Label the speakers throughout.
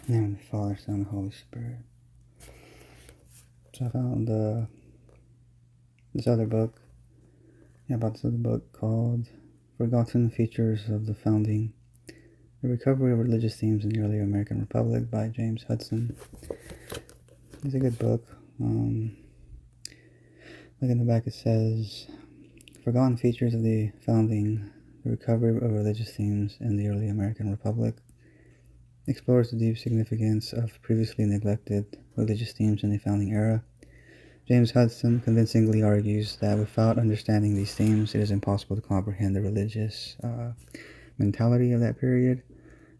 Speaker 1: In the name of the Father, Son, and Holy Spirit. So I found this other book, about this other book called Forgotten Features of the Founding, The Recovery of Religious Themes in the Early American Republic by James Hudson. It's a good book. Like in the back it says, Forgotten Features of the Founding, The Recovery of Religious Themes in the Early American Republic, explores the deep significance of previously neglected religious themes in the founding era. James Hudson convincingly argues that without understanding these themes, it is impossible to comprehend the religious mentality of that period.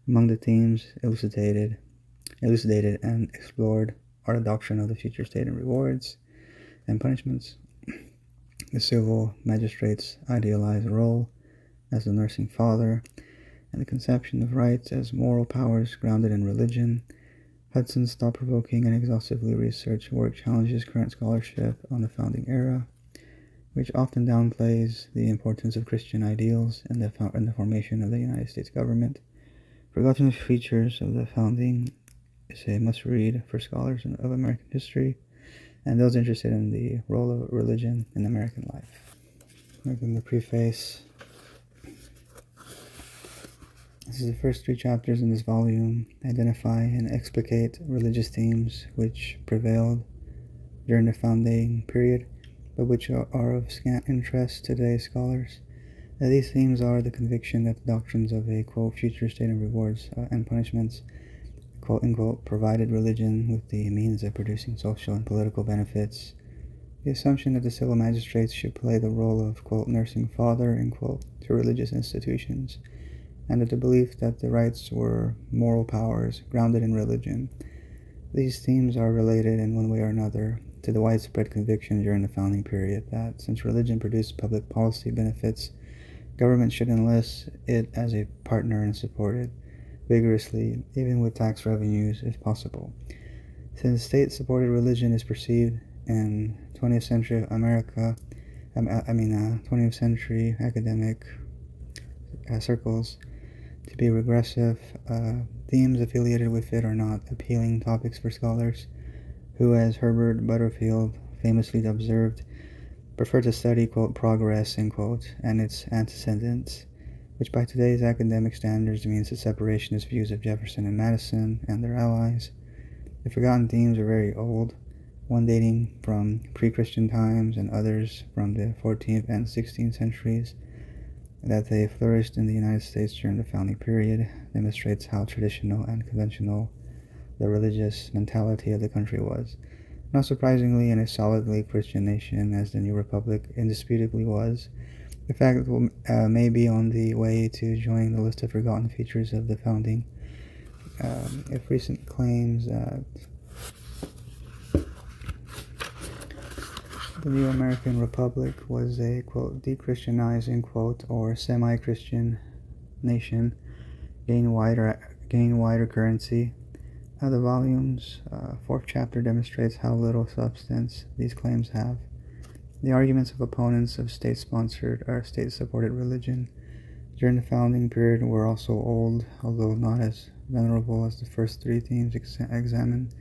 Speaker 1: Among the themes elucidated and explored are the doctrine of the future state and rewards and punishments, the civil magistrate's idealized role as the nursing father, and the conception of rights as moral powers grounded in religion. Hudson's thought-provoking and exhaustively researched work challenges current scholarship on the founding era, which often downplays the importance of Christian ideals in the formation of the United States government. Forgotten Features of the Founding is a must-read for scholars of American history and those interested in the role of religion in American life. Like in the preface, this is the first 3 chapters in this volume identify and explicate religious themes which prevailed during the founding period, but which are of scant interest to today's scholars. These themes are the conviction that the doctrines of a, quote, future state of rewards and punishments, quote, unquote, provided religion with the means of producing social and political benefits, the assumption that the civil magistrates should play the role of, quote, nursing father, end quote, to religious institutions, and the belief that the rights were moral powers grounded in religion. These themes are related in one way or another to the widespread conviction during the founding period that since religion produced public policy benefits, government should enlist it as a partner and support it vigorously, even with tax revenues if possible. Since state-supported religion is perceived in 20th century America, 20th century academic circles to be regressive, themes affiliated with it are not appealing topics for scholars who, as Herbert Butterfield famously observed, prefer to study, quote, progress, end quote, and its antecedents, which by today's academic standards means the separationist views of Jefferson and Madison and their allies. The forgotten themes are very old, one dating from pre-Christian times and others from the 14th and 16th centuries. That they flourished in the United States during the founding period demonstrates how traditional and conventional the religious mentality of the country was. Not surprisingly, in a solidly Christian nation as the new republic indisputably was, the fact may be on the way to join the list of forgotten features of the founding. If recent claims that the new American Republic was a, quote, de-Christianizing, quote, or semi-Christian nation gain wider currency. The volume's 4th chapter demonstrates how little substance these claims have. The arguments of opponents of state-sponsored or state-supported religion during the founding period were also old, although not as venerable as the first 3 themes examined.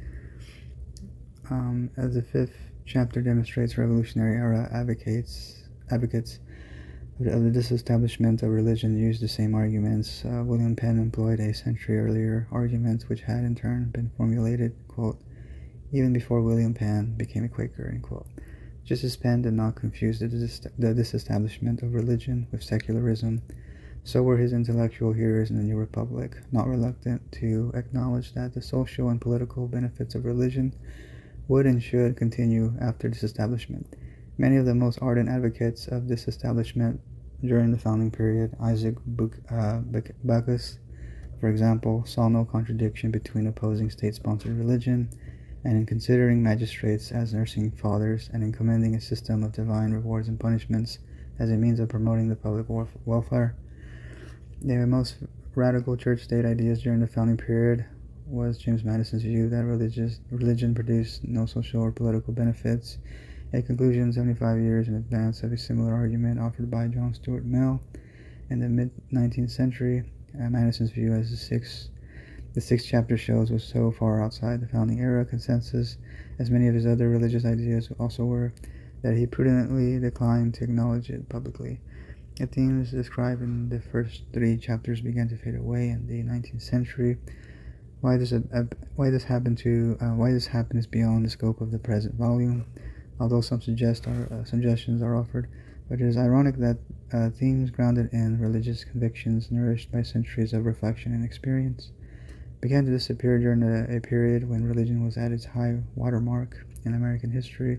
Speaker 1: As the 5th chapter demonstrates, Revolutionary era advocates of the disestablishment of religion used the same arguments. William Penn employed a century earlier arguments which had in turn been formulated, quote, even before William Penn became a Quaker, end quote. Justice Penn did not confuse the disestablishment of religion with secularism. So were his intellectual hearers in the new republic, not reluctant to acknowledge that the social and political benefits of religion would and should continue after disestablishment. Many of the most ardent advocates of disestablishment during the founding period, Isaac Backus, for example, saw no contradiction between opposing state-sponsored religion and in considering magistrates as nursing fathers and in commending a system of divine rewards and punishments as a means of promoting the public welfare. The most radical church-state ideas during the founding period was James Madison's view that religion produced no social or political benefits, a conclusion 75 years in advance of a similar argument offered by John Stuart Mill in the mid-19th century. Madison's view as The sixth chapter shows was so far outside the founding era consensus, as many of his other religious ideas also were, that he prudently declined to acknowledge it publicly. The themes described in the first three chapters began to fade away in the 19th century. Why this happened is beyond the scope of the present volume, although some suggestions are offered. But it is ironic that themes grounded in religious convictions, nourished by centuries of reflection and experience, began to disappear during a period when religion was at its high watermark in American history.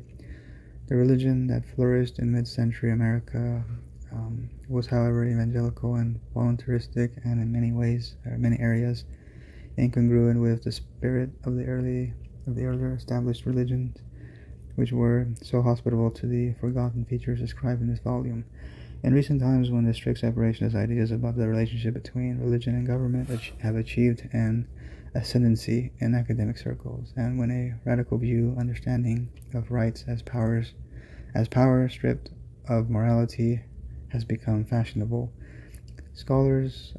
Speaker 1: The religion that flourished in mid-century America was, however, evangelical and voluntaristic, and in many areas, incongruent with the spirit of the earlier established religions, which were so hospitable to the forgotten features described in this volume. In recent times, when the strict separationist ideas about the relationship between religion and government have achieved an ascendancy in academic circles, and when a radical view understanding of rights as power stripped of morality has become fashionable, scholars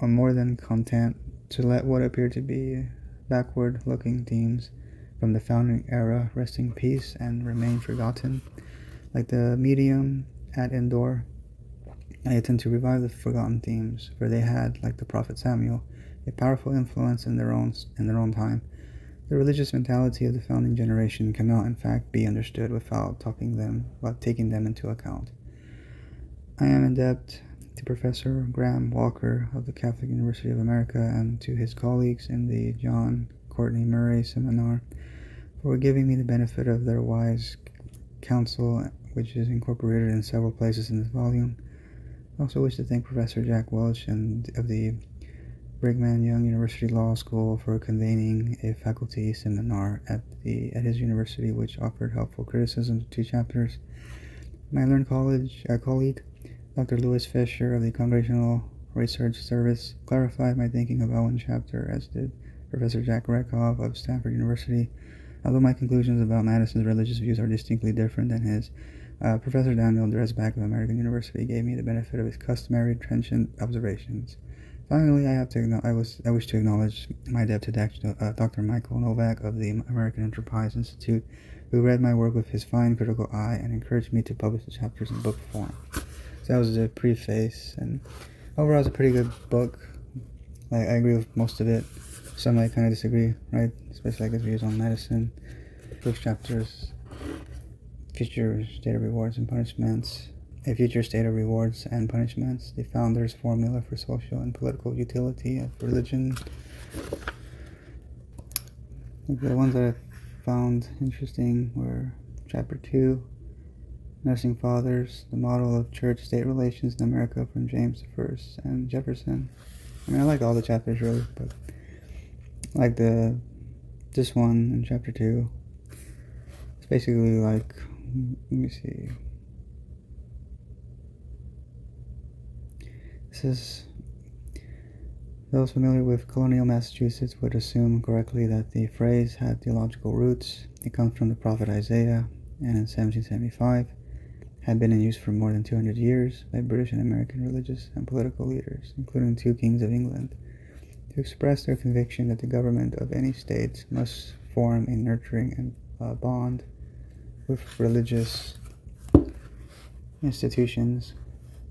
Speaker 1: are more than content to let what appear to be backward-looking themes from the founding era rest in peace and remain forgotten. Like the medium at Endor, I attempt to revive the forgotten themes, for they had, like the prophet Samuel, a powerful influence in their own time. The religious mentality of the founding generation cannot, in fact, be understood without taking them into account. I am indebted to Professor Graham Walker of the Catholic University of America and to his colleagues in the John Courtney Murray Seminar for giving me the benefit of their wise counsel, which is incorporated in several places in this volume. I also wish to thank Professor Jack Welch of the Brigham Young University Law School for convening a faculty seminar at his university, which offered helpful criticism to 2 chapters. My learned colleague, Dr. Louis Fisher of the Congressional Research Service, clarified my thinking about one chapter, as did Professor Jack Rekov of Stanford University. Although my conclusions about Madison's religious views are distinctly different than his, Professor Daniel Dresbach of American University gave me the benefit of his customary trenchant observations. Finally, I wish to acknowledge my debt to Dr. Michael Novak of the American Enterprise Institute, who read my work with his fine critical eye and encouraged me to publish the chapters in book form. So that was the preface, and overall it's a pretty good book. I agree with most of it. Some I kind of disagree, right? Especially his views on medicine. First chapters, future state of rewards and punishments. A future state of rewards and punishments. The founder's formula for social and political utility of religion. The ones that I found interesting were chapter 2, Nursing Fathers, the model of church-state relations in America from James I and Jefferson. I mean, I like all the chapters really, but I like this one in chapter 2. It's basically like, let me see. This is, those familiar with colonial Massachusetts would assume correctly that the phrase had theological roots. It comes from the prophet Isaiah, and in 1775 had been in use for more than 200 years by British and American religious and political leaders, including 2 kings of England, to express their conviction that the government of any state must form a nurturing bond with religious institutions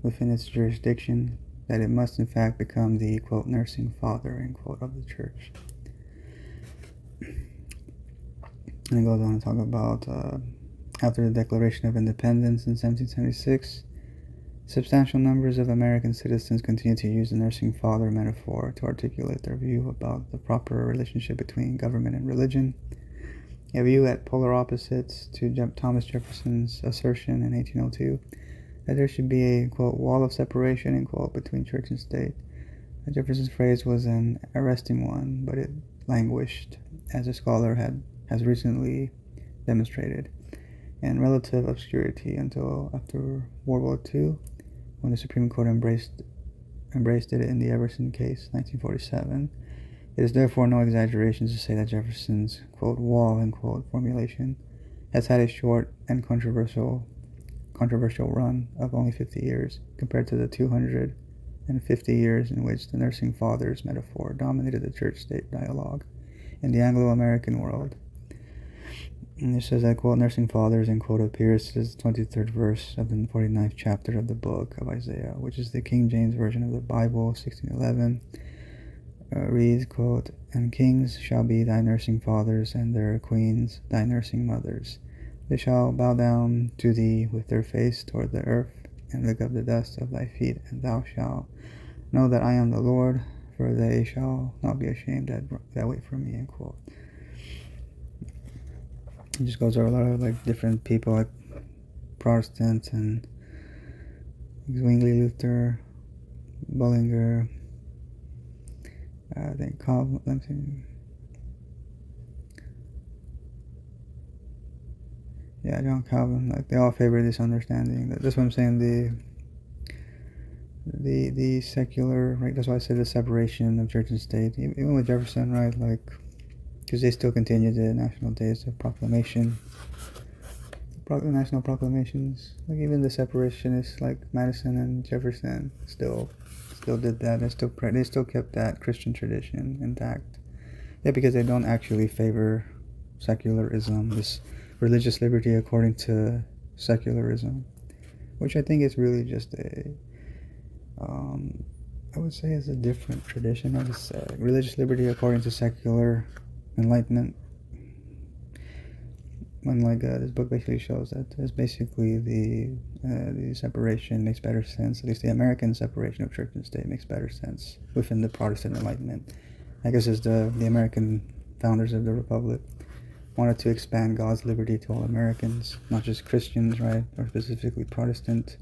Speaker 1: within its jurisdiction, that it must in fact become the, quote, nursing father, end quote, of the church. And it goes on to talk about after the Declaration of Independence in 1776, substantial numbers of American citizens continued to use the nursing father metaphor to articulate their view about the proper relationship between government and religion, a view at polar opposites to Thomas Jefferson's assertion in 1802 that there should be a, quote, wall of separation, end quote, between church and state. Jefferson's phrase was an arresting one, but it languished, as a scholar has recently demonstrated, in relative obscurity until after World War II, when the Supreme Court embraced it in the Everson case, 1947. It is therefore no exaggeration to say that Jefferson's, quote, wall, end quote, formulation has had a short and controversial run of only 50 years, compared to the 200 and 50 years in which the nursing fathers metaphor dominated the church-state dialogue in the Anglo-American world. And it says, I quote, nursing fathers, and quote appears as the 23rd verse of the 49th chapter of the book of Isaiah, which is the King James Version of the Bible, 1611. Reads, quote, and kings shall be thy nursing fathers, and their queens thy nursing mothers. They shall bow down to thee with their face toward the earth, and lick up the dust of thy feet, and thou shalt know that I am the Lord, for they shall not be ashamed that wait for me, end quote. It just goes over a lot of like different people, like Protestants and Zwingli, Luther, Bullinger, I think Calvin, John Calvin. Like they all favor this understanding. That's what I'm saying. The secular, right? That's why I said the separation of church and state. Even with Jefferson, right? Like, because they still continue the national days of proclamation, national proclamations. Like even the separationists, like Madison and Jefferson, still did that. They still kept that Christian tradition intact. Yeah, because they don't actually favor secularism, this religious liberty according to secularism, which I think is really just I would say is a different tradition. I would say religious liberty according to secular enlightenment. When this book basically shows that it's basically the separation makes better sense. At least the American separation of church and state makes better sense within the Protestant Enlightenment. I guess it's the American founders of the Republic wanted to expand God's liberty to all Americans, not just Christians, right, or specifically Protestant.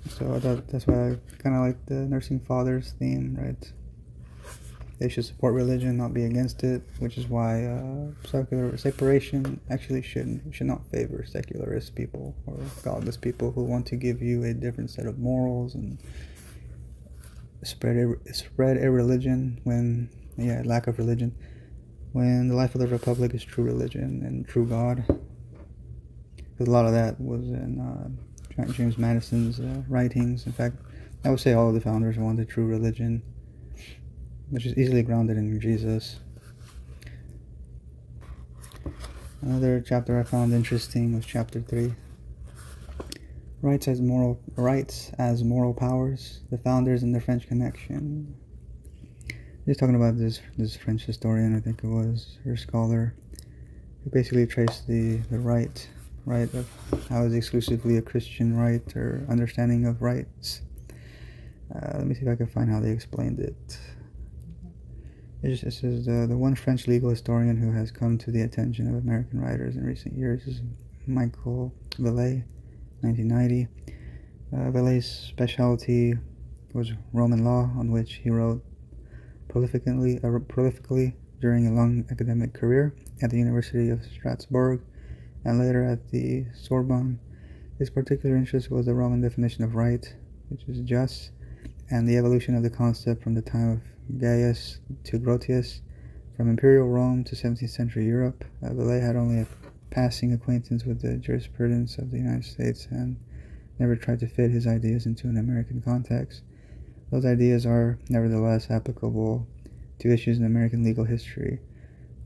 Speaker 1: So that's why I kind of like the nursing fathers theme, right? They should support religion, not be against it, which is why secular separation actually should not favor secularist people or godless people who want to give you a different set of morals and spread a religion lack of religion, when the life of the Republic is true religion and true God. Because a lot of that was in James Madison's writings. In fact, I would say all of the founders wanted true religion, which is easily grounded in Jesus. Another chapter I found interesting was chapter 3. Rights as moral powers, the founders and the French connection. He's talking about this French historian, I think it was, or scholar, who basically traced the right of how is exclusively a Christian right or understanding of rights. Let me see if I can find how they explained it. It says the one French legal historian who has come to the attention of American writers in recent years is Michael Vallée, 1990. Vallée's specialty was Roman law, on which he wrote prolifically during a long academic career at the University of Strasbourg and later at the Sorbonne. His particular interest was the Roman definition of right, which is jus, and the evolution of the concept from the time of Gaius to Grotius, from Imperial Rome to 17th century Europe. Vallée had only a passing acquaintance with the jurisprudence of the United States and never tried to fit his ideas into an American context. Those ideas are nevertheless applicable to issues in American legal history.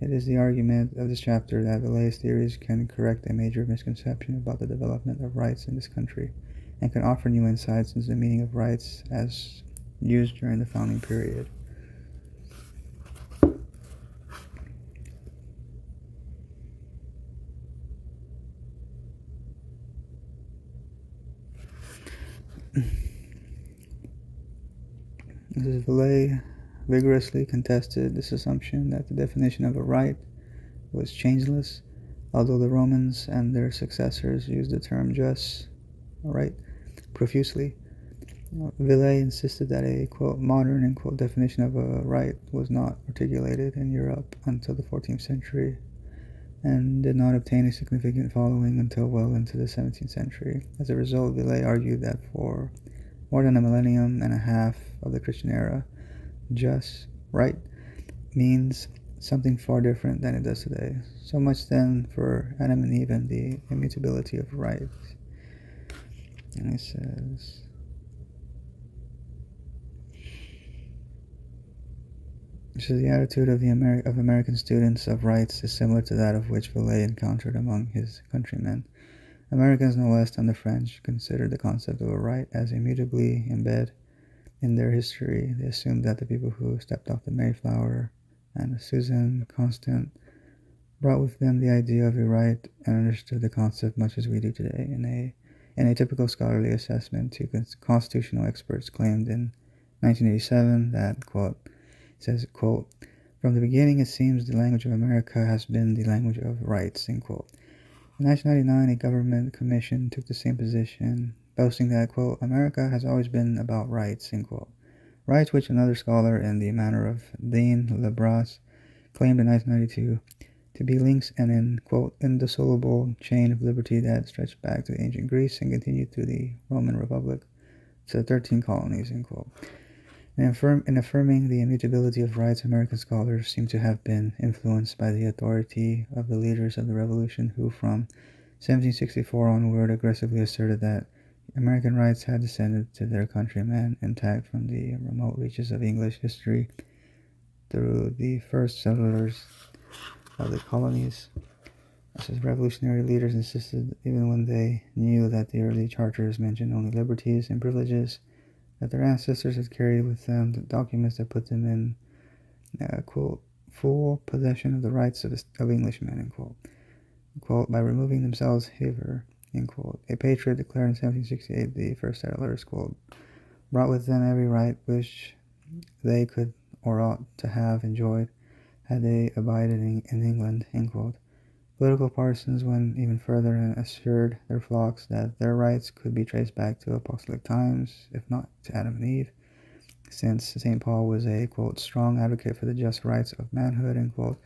Speaker 1: It is the argument of this chapter that Vallée's theories can correct a major misconception about the development of rights in this country and can offer new insights into the meaning of rights as used during the founding period. Mrs. Vallée vigorously contested this assumption that the definition of a right was changeless, although the Romans and their successors used the term jus, right, profusely. Vallée insisted that a, quote, modern, end quote, definition of a right was not articulated in Europe until the 14th century and did not obtain a significant following until well into the 17th century. As a result, Vallée argued that for more than a millennium and a half of the Christian era, jus, right, means something far different than it does today. So much then for Adam and Eve and the immutability of rights. And it says, So the attitude of American students of rights is similar to that of which Villay encountered among his countrymen. Americans, no less than the French, considered the concept of a right as immutably embedded in their history. They assumed that the people who stepped off the Mayflower and the Susan Constant brought with them the idea of a right and understood the concept much as we do today. In a typical scholarly assessment, two constitutional experts claimed in 1987 that, quote, says, quote, from the beginning it seems the language of America has been the language of rights, end quote. In 1999, a government commission took the same position, boasting that, quote, America has always been about rights, end quote. Rights which another scholar in the manner of Dean Lebras claimed in 1992 to be links in an, quote, indissoluble chain of liberty that stretched back to ancient Greece and continued through the Roman Republic to the 13 colonies, end quote. In affirming the immutability of rights, American scholars seem to have been influenced by the authority of the leaders of the Revolution who, from 1764 onward, aggressively asserted that American rights had descended to their countrymen intact from the remote reaches of English history through the first settlers of the colonies. As revolutionary leaders insisted, even when they knew that the early charters mentioned only liberties and privileges, that their ancestors had carried with them the documents that put them in, quote, full possession of the rights of Englishmen, end quote. Quote, by removing themselves hither, end quote. A patriot declared in 1768 the first settlers, quote, brought with them every right which they could or ought to have enjoyed had they abided in England, end quote. Political partisans went even further and assured their flocks that their rights could be traced back to apostolic times, if not to Adam and Eve, since St. Paul was a, quote, strong advocate for the just rights of manhood, end quote.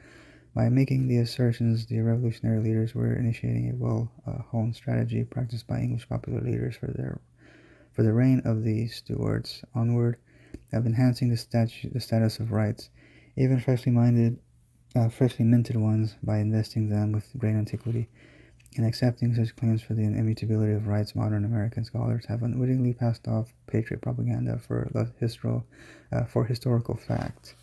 Speaker 1: By making the assertions, the revolutionary leaders were initiating a well-honed strategy practiced by English popular leaders for the reign of the Stuarts onward, of enhancing the status of rights, even freshly minted ones, by investing them with great antiquity. In accepting such claims for the immutability of rights, modern American scholars have unwittingly passed off patriot propaganda for historical fact.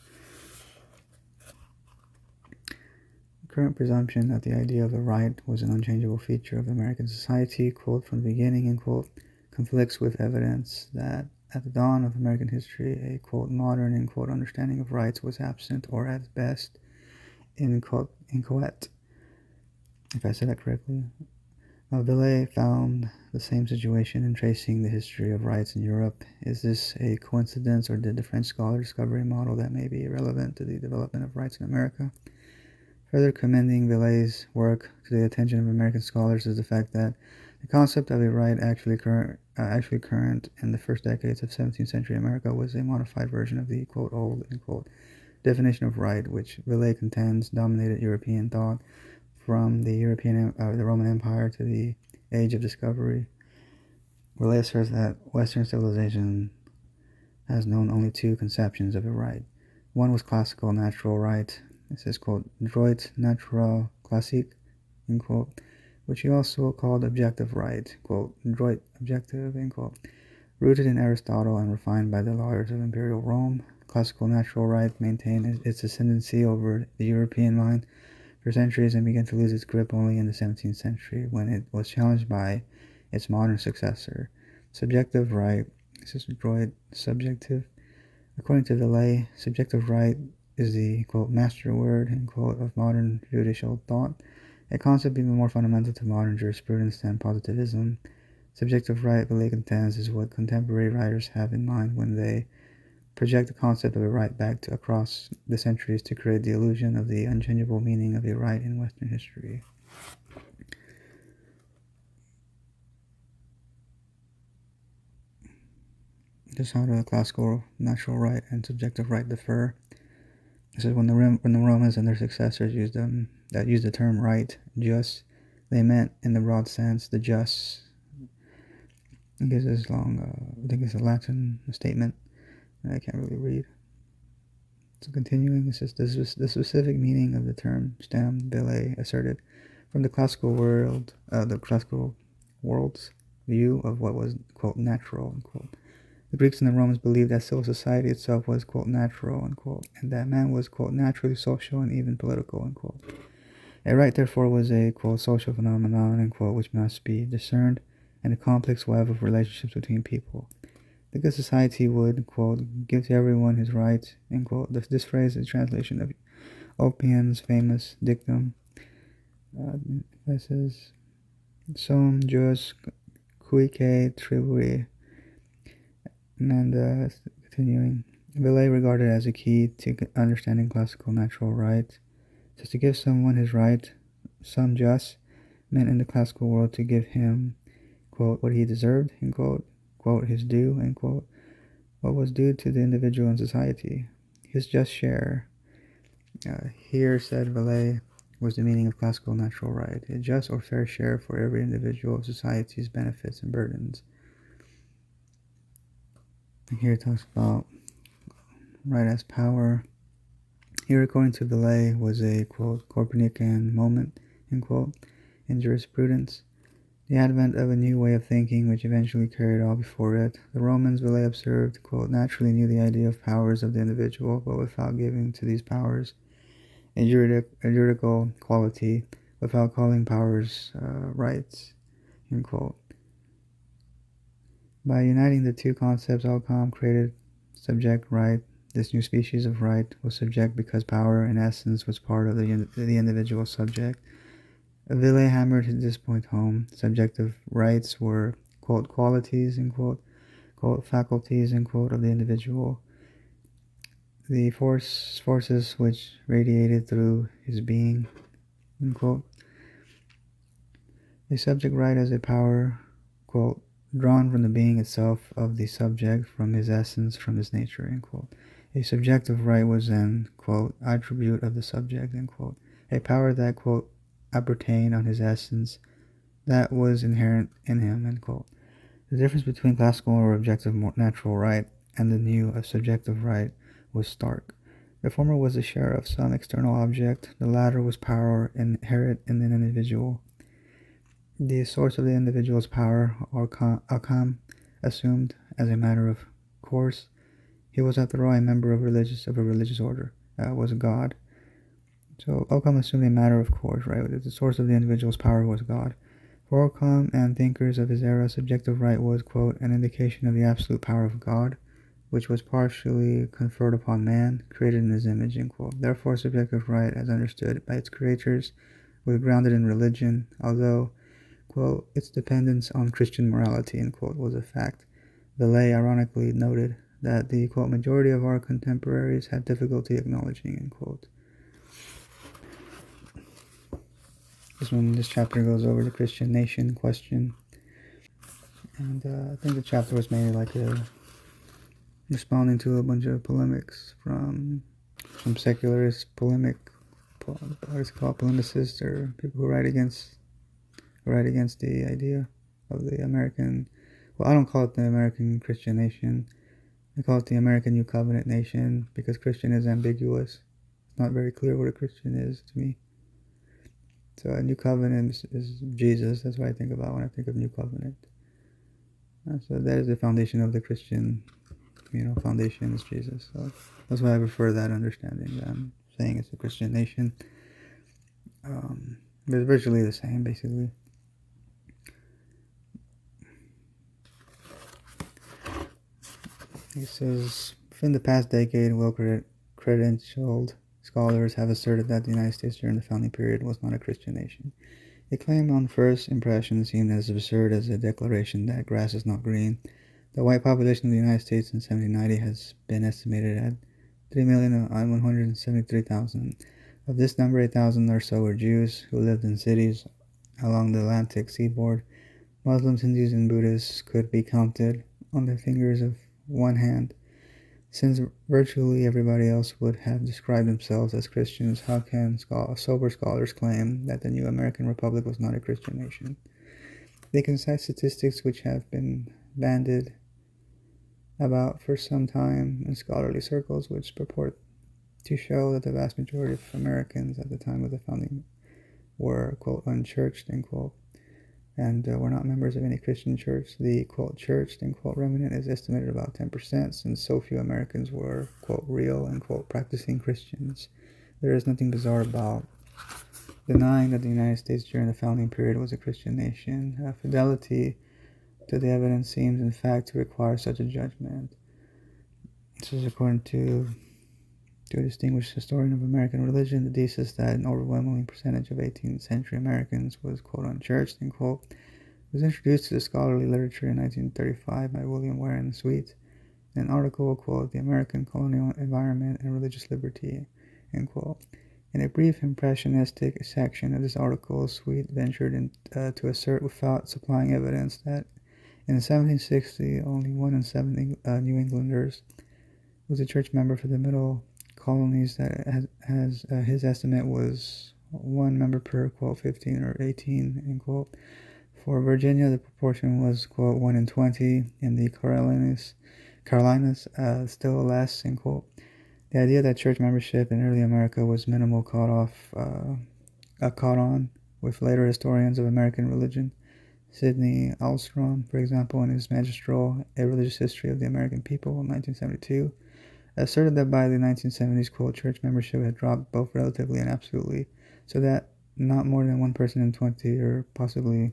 Speaker 1: The current presumption that the idea of the right was an unchangeable feature of American society, quote, from the beginning, end quote, conflicts with evidence that at the dawn of American history, a, quote, modern, end quote, understanding of rights was absent, or at best, inchoate, if I said that correctly. Villay found the same situation in tracing the history of rights in Europe. Is this a coincidence, or did the French scholar discover a model that may be relevant to the development of rights in America? Further commending Villay's work to the attention of American scholars is the fact that the concept of a right actually current in the first decades of 17th century America was a modified version of the, quote, old, end quote, definition of right, which Villay contends dominated European thought from the Roman Empire to the Age of Discovery. Villay asserts that Western civilization has known only two conceptions of a right. One was classical natural right. It says, quote, droit naturel classique, end quote, which he also called objective right, quote, droit objective, end quote. Rooted in Aristotle and refined by the lawyers of imperial Rome, classical natural right maintained its ascendancy over the European mind for centuries and began to lose its grip only in the 17th century when it was challenged by its modern successor. Subjective right, this is droit subjective. According to Villay, subjective right is the, quote, master word, end quote, of modern judicial thought, a concept even more fundamental to modern jurisprudence than positivism. Subjective right, Villay contends, is what contemporary writers have in mind when they project the concept of a right back to across the centuries to create the illusion of the unchangeable meaning of a right in Western history. Just how do classical natural right and subjective right differ? This is when the Romans and their successors used the term right, jus, they meant in the broad sense the jus. I guess it's long. I think it's a Latin statement that I can't really read. So continuing, it says the specific meaning of the term stem, Villay asserted, from the classical world's view of what was, quote, natural, unquote. The Greeks and the Romans believed that civil society itself was, quote, natural, unquote, and that man was, quote, naturally social and even political, unquote. A right, therefore, was a, quote, social phenomenon, unquote, which must be discerned, and a complex web of relationships between people. The good society would, quote, give to everyone his rights, end quote. This phrase is a translation of Oppian's famous dictum. This is Sum jus cuique tribui. And continuing, Villay regarded as a key to understanding classical natural right. So to give someone his right, sum jus, meant in the classical world to give him, quote, what he deserved, end quote, his due, end quote, what was due to the individual in society, his just share. Here, said Villay, was the meaning of classical natural right, a just or fair share for every individual of society's benefits and burdens. And here it talks about right as power. Here, according to Villay, was a, quote, Copernican moment, end quote, in jurisprudence, the advent of a new way of thinking which eventually carried all before it. The Romans, Villay observed, quote, naturally knew the idea of powers of the individual, but without giving to these powers a juridical quality, without calling powers rights, end quote. By uniting the two concepts, Occam created subject right. This new species of right was subject because power, in essence, was part of the individual subject. Villay hammered this point home. Subjective rights were, quote, qualities, end quote, faculties, end quote, of the individual. The forces which radiated through his being, end quote. A subject right as a power, quote, drawn from the being itself of the subject, from his essence, from his nature, end quote. A subjective right was an, quote, attribute of the subject, end quote. A power that, quote, appertained on his essence, that was inherent in him, end quote. The difference between classical or objective natural right and the new subjective right was stark. The former was the share of some external object, the latter was power inherent in an individual. The source of the individual's power, or Occam, assumed as a matter of course. He was, after all, a member of a religious order, was a god. So Occam assumed a matter of course, right? That the source of the individual's power was God. For Occam and thinkers of his era, subjective right was, quote, an indication of the absolute power of God, which was partially conferred upon man, created in his image, end quote. Therefore, subjective right, as understood by its creators, was grounded in religion, although, quote, its dependence on Christian morality, end quote, was a fact. Villay ironically noted that the, quote, majority of our contemporaries had difficulty acknowledging, end quote. This chapter goes over the Christian nation question. And I think the chapter was mainly like responding to a bunch of polemics from secularist polemicists, or people who write against the idea of the American, well, I don't call it the American Christian nation. I call it the American New Covenant nation, because Christian is ambiguous. It's not very clear what a Christian is to me. So a New Covenant is Jesus. That's what I think about when I think of New Covenant. So that is the foundation of the Christian, foundation is Jesus. So that's why I prefer that understanding than saying it's a Christian nation. But it's virtually the same, basically. He says, within the past decade, well-credentialed scholars have asserted that the United States during the founding period was not a Christian nation. A claim on first impression seemed as absurd as a declaration that grass is not green. The white population of the United States in 1790 has been estimated at 3,173,000. Of this number, 8,000 or so were Jews who lived in cities along the Atlantic seaboard. Muslims, Hindus, and Buddhists could be counted on the fingers of one hand. Since virtually everybody else would have described themselves as Christians, how can sober scholars claim that the new American Republic was not a Christian nation? They can cite statistics which have been bandied about for some time in scholarly circles, which purport to show that the vast majority of Americans at the time of the founding were, quote, unchurched, end quote. and were not members of any Christian church. The, quote, church, end quote, remnant is estimated about 10%, since so few Americans were, quote, real, end quote, practicing Christians. There is nothing bizarre about denying that the United States during the founding period was a Christian nation. Fidelity to the evidence seems, in fact, to require such a judgment. This is according to a distinguished historian of American religion, the thesis that an overwhelming percentage of 18th century Americans was, quote, unchurched, end quote, was introduced to the scholarly literature in 1935 by William Warren Sweet in an article, quote, The American Colonial Environment and Religious Liberty, end quote. In a brief impressionistic section of this article, Sweet ventured to assert, without supplying evidence, that in 1760 only 1 in 7 New Englanders was a church member. For the middle colonies, that his estimate was 1 member per, quote, 15 or 18, end quote. For Virginia, the proportion was, quote, 1 in 20. In the Carolinas, still less, end quote. The idea that church membership in early America was minimal caught on with later historians of American religion. Sidney Alstrom, for example, in his magistral A Religious History of the American People in 1972, asserted that by the 1970s, quote, church membership had dropped both relatively and absolutely, so that not more than 1 person in 20, or possibly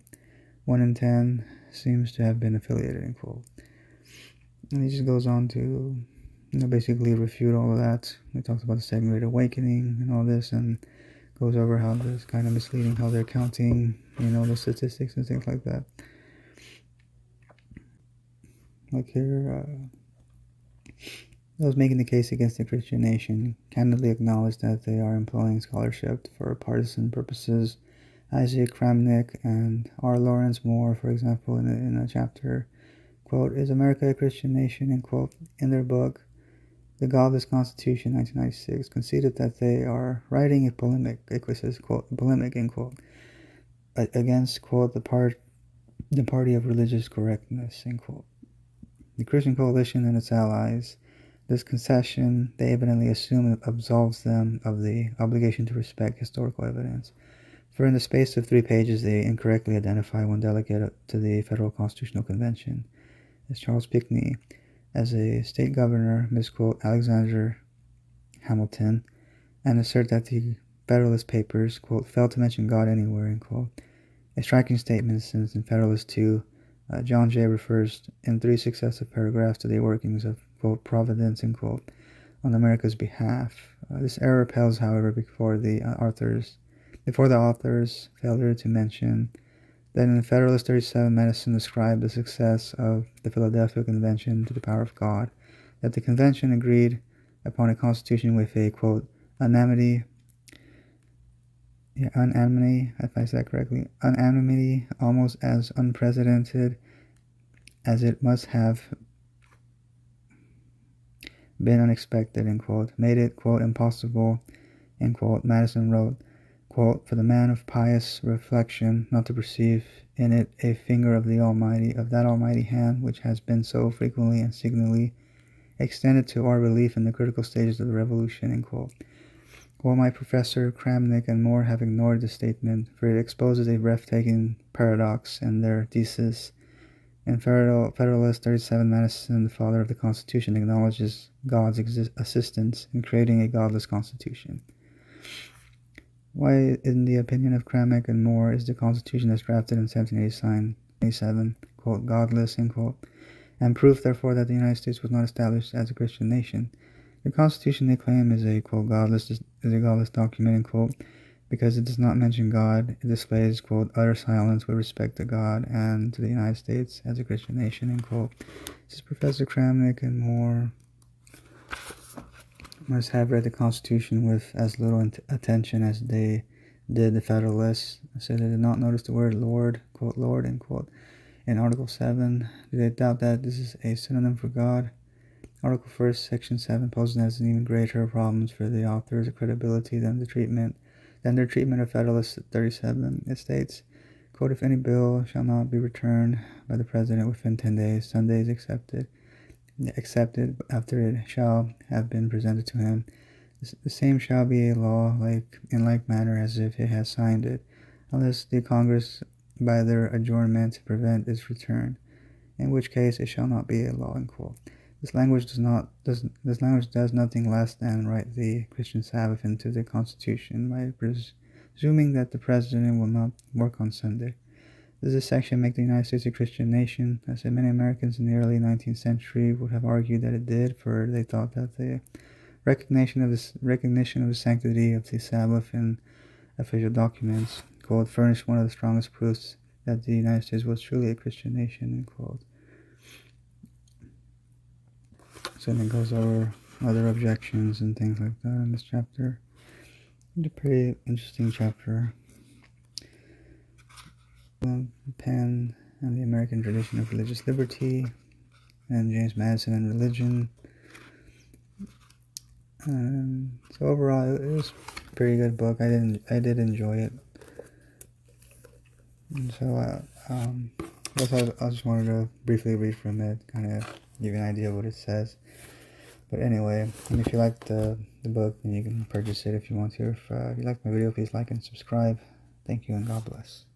Speaker 1: 1 in 10, seems to have been affiliated, end quote. And he just goes on to, basically refute all of that. He talks about the Second Great Awakening and all this, and goes over how this kind of misleading, how they're counting, the statistics and things like that. Like here, those making the case against the Christian nation candidly acknowledge that they are employing scholarship for partisan purposes. Isaac Kramnik and R. Lawrence Moore, for example, in a chapter, quote, Is America a Christian Nation, end quote, in their book, The Godless Constitution, 1996, conceded that they are writing a polemic, quote, polemic, end quote, against, quote, the party of religious correctness, end quote. The Christian Coalition and its allies. This concession, they evidently assume, absolves them of the obligation to respect historical evidence. For in the space of 3 pages, they incorrectly identify one delegate to the Federal Constitutional Convention as Charles Pinckney, as a state governor, misquote Alexander Hamilton, and assert that the Federalist Papers, quote, failed to mention God anywhere, end quote. A striking statement, since in Federalist 2, John Jay refers in 3 successive paragraphs to the workings of, quote, Providence, end quote, on America's behalf. This error pales, however, before the author's failure to mention that in the Federalist 37, Madison ascribed the success of the Philadelphia Convention to the power of God, that the convention agreed upon a constitution with a, quote, unanimity, if I said that correctly, unanimity almost as unprecedented as it must have been unexpected, end quote, made it, quote, impossible, end quote. Madison wrote, quote, for the man of pious reflection not to perceive in it a finger of that almighty hand which has been so frequently and signally extended to our relief in the critical stages of the revolution, end quote. While my professor Kramnik and Moore have ignored this statement, for it exposes a breathtaking paradox in their thesis. In Federalist 37, Madison, the father of the Constitution, acknowledges God's assistance in creating a godless Constitution. Why, in the opinion of Kramnik and Moore, is the Constitution as drafted in 1787, quote, godless, end quote, and proof, therefore, that the United States was not established as a Christian nation? The Constitution, they claim, is a, quote, godless document, end quote, because it does not mention God. It displays, quote, utter silence with respect to God and to the United States as a Christian nation, end quote. This is Professor Kramnik and Moore must have read the Constitution with as little attention as they did the Federalists. So they did not notice the word Lord, quote, Lord, end quote, in Article 7. Do they doubt that this is a synonym for God? Article 1, Section 7 poses as an even greater problems for the author's credibility than their treatment of Federalist 37. It states, quote, if any bill shall not be returned by the President within 10 days, Sundays accepted after it shall have been presented to him, the same shall be a law in like manner as if it had signed it, unless the Congress by their adjournment to prevent its return, in which case it shall not be a law, end quote. This language does nothing less than write the Christian Sabbath into the Constitution by presuming that the president will not work on Sunday. Does this section make the United States a Christian nation? I said many Americans in the early 19th century would have argued that it did, for they thought that the recognition of the sanctity of the Sabbath in official documents, quote, furnished one of the strongest proofs that the United States was truly a Christian nation, end quote. So then it goes over other objections and things like that in this chapter. It's a pretty interesting chapter. Penn and the American Tradition of Religious Liberty, and James Madison and Religion. So overall, it was a pretty good book. I did enjoy it. And so I just wanted to briefly read from it, kind of give you an idea of what it says. But anyway, and if you like the book, then you can purchase it if you want to. If you like my video, please like and subscribe. Thank you and God bless.